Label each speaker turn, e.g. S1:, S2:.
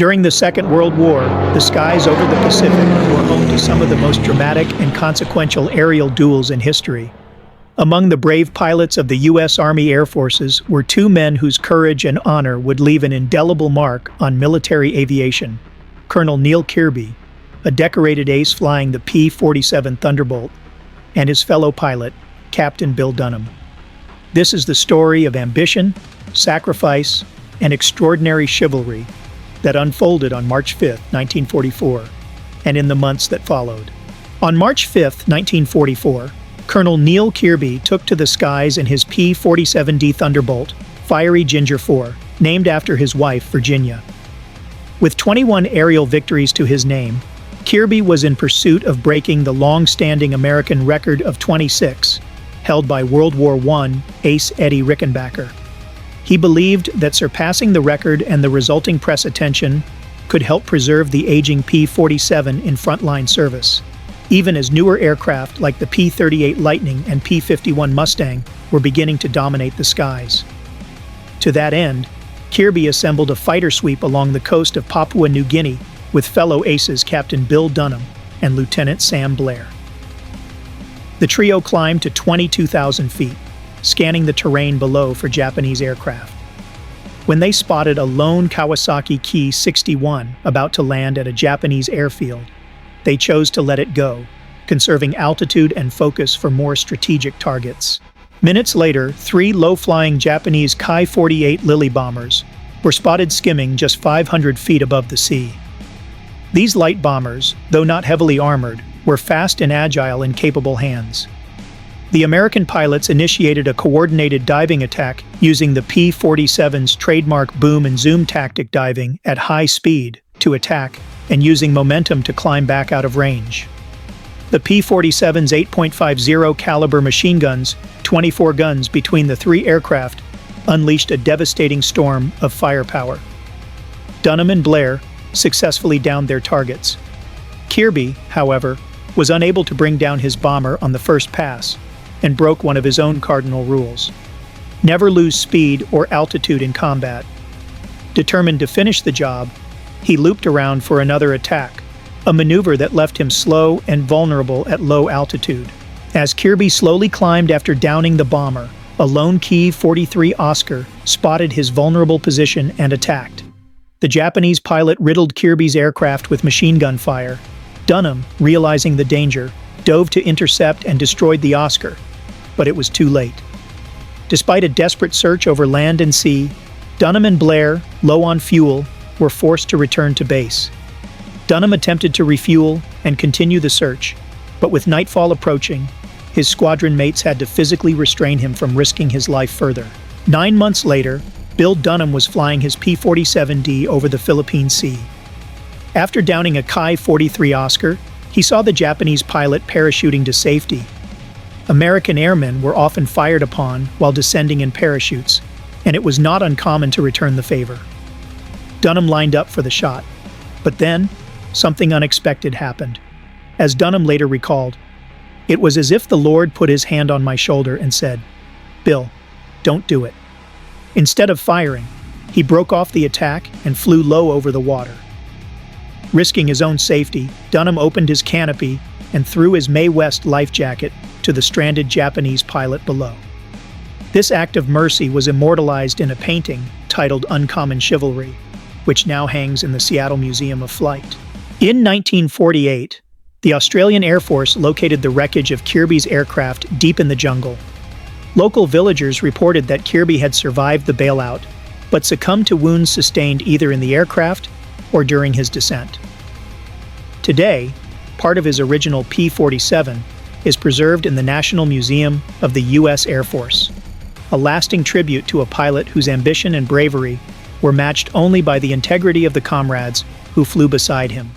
S1: During the Second World War, the skies over the Pacific were home to some of the most dramatic and consequential aerial duels in history. Among the brave pilots of the U.S. Army Air Forces were two men whose courage and honor would leave an indelible mark on military aviation: Colonel Neel Kearby, a decorated ace flying the P-47 Thunderbolt, and his fellow pilot, Captain Bill Dunham. This is the story of ambition, sacrifice, and extraordinary chivalry that unfolded on March 5, 1944, and in the months that followed. On March 5, 1944, Colonel Neel Kearby took to the skies in his P-47D Thunderbolt, Fiery Ginger 4, named after his wife, Virginia. With 21 aerial victories to his name, Kirby was in pursuit of breaking the long-standing American record of 26, held by World War I ace Eddie Rickenbacker. He believed that surpassing the record and the resulting press attention could help preserve the aging P-47 in frontline service, even as newer aircraft like the P-38 Lightning and P-51 Mustang were beginning to dominate the skies. To that end, Kirby assembled a fighter sweep along the coast of Papua New Guinea with fellow aces Captain Bill Dunham and Lieutenant Sam Blair. The trio climbed to 22,000 feet, scanning the terrain below for Japanese aircraft. When they spotted a lone Kawasaki Ki-61 about to land at a Japanese airfield, they chose to let it go, conserving altitude and focus for more strategic targets. Minutes later, three low-flying Japanese Ki-48 Lily bombers were spotted skimming just 500 feet above the sea. These light bombers, though not heavily armored, were fast and agile in capable hands. The American pilots initiated a coordinated diving attack using the P-47's trademark boom and zoom tactic, diving at high speed to attack and using momentum to climb back out of range. The P-47's 8.50 caliber machine guns, 24 guns between the three aircraft, unleashed a devastating storm of firepower. Dunham and Blair successfully downed their targets. Kirby, however, was unable to bring down his bomber on the first pass and broke one of his own cardinal rules: never lose speed or altitude in combat. Determined to finish the job, he looped around for another attack, a maneuver that left him slow and vulnerable at low altitude. As Kirby slowly climbed after downing the bomber, a lone Ki-43 Oscar spotted his vulnerable position and attacked. The Japanese pilot riddled Kirby's aircraft with machine gun fire. Dunham, realizing the danger, dove to intercept and destroyed the Oscar, but it was too late. Despite a desperate search over land and sea, Dunham and Blair, low on fuel, were forced to return to base. Dunham attempted to refuel and continue the search, but with nightfall approaching, his squadron mates had to physically restrain him from risking his life further. 9 months later, Bill Dunham was flying his P-47D over the Philippine Sea. After downing a Ki-43 Oscar, he saw the Japanese pilot parachuting to safety. American airmen were often fired upon while descending in parachutes, and it was not uncommon to return the favor. Dunham lined up for the shot, but then something unexpected happened. As Dunham later recalled, "It was as if the Lord put his hand on my shoulder and said, 'Bill, don't do it.' Instead of firing, he broke off the attack and flew low over the water." Risking his own safety, Dunham opened his canopy and threw his Mae West life jacket to the stranded Japanese pilot below. This act of mercy was immortalized in a painting titled "Uncommon Chivalry," which now hangs in the Seattle Museum of Flight. In 1948, the Australian Air Force located the wreckage of Kirby's aircraft deep in the jungle. Local villagers reported that Kirby had survived the bailout, but succumbed to wounds sustained either in the aircraft or during his descent. Today, part of his original P-47 is preserved in the National Museum of the U.S. Air Force, a lasting tribute to a pilot whose ambition and bravery were matched only by the integrity of the comrades who flew beside him.